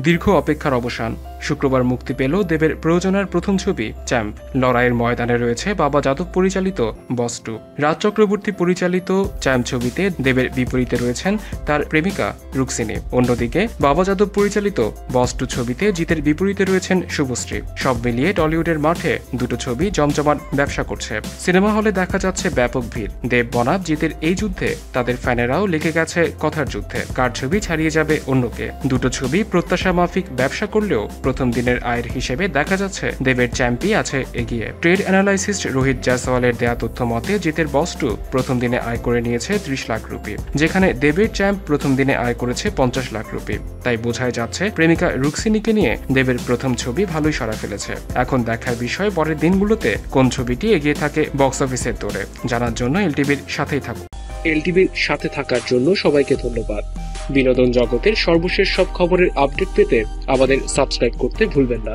দীর্ঘ অপেক্ষার অবসান। শুক্রবার মুক্তি পেল দেবের প্রয়োজনের প্রথম ছবি চ্যাম্প। লড়াইয়ের ময়দানে রয়েছে বাবা যাদব পরিচালিত বস 2। রাজ চক্রবর্তী পরিচালিত চ্যাম্প ছবিতে দেবের বিপরীতে রয়েছেন তার প্রেমিকা রুক্মিণী। অন্যদিকে বাবা যাদব পরিচালিত বস 2 ছবিতে জিতের বিপরীতে রয়েছেন শুভশ্রী। সব মিলিয়ে টলিউডের মাঠে দুটো ছবি জমজমাট ব্যবসা করছে। সিনেমা হলে দেখা যাচ্ছে ব্যাপক ভিড়। দেব বনাম জিতের এই যুদ্ধে তাদের ফ্যানেরাও লেগে গেছে কথার যুদ্ধে, কার ছবি ছাড়িয়ে যাবে অন্যকে। দুটো ছবি প্রত্যাশা মাফিক ব্যবসা করলেও প্রথম দিনের আয়ের হিসেবে দেখা যাচ্ছে দেবের চ্যাম্পই আছে এগিয়ে। ট্রেড অ্যানালাইসিস্ট রোহিত জয়সওয়ালের দেয়া তথ্য মতে জিতের বস 2 প্রথম দিনে আয় করে নিয়েছে 30 লাখ রুপি, যেখানে দেবের চ্যাম্প প্রথম দিনে আয় করেছে 50 লাখ রুপি। তাই বোঝাই যাচ্ছে প্রেমিকা রুক্মিণীকে নিয়ে দেবের প্রথম ছবি ভালোই সাড়া ফেলেছে। এখন দেখার বিষয় পরের দিনগুলোতে কোন ছবিটি এগিয়ে থাকে বক্স অফিসের দৌড়ে। জানার জন্য এলটিভির সাথেই থাকুন। এলটিভির সাথে থাকার জন্য সবাইকে ধন্যবাদ। বিনোদন জগতের সর্বশেষ সব খবরের আপডেট পেতে আমাদের সাবস্ক্রাইব করতে ভুলবেন না।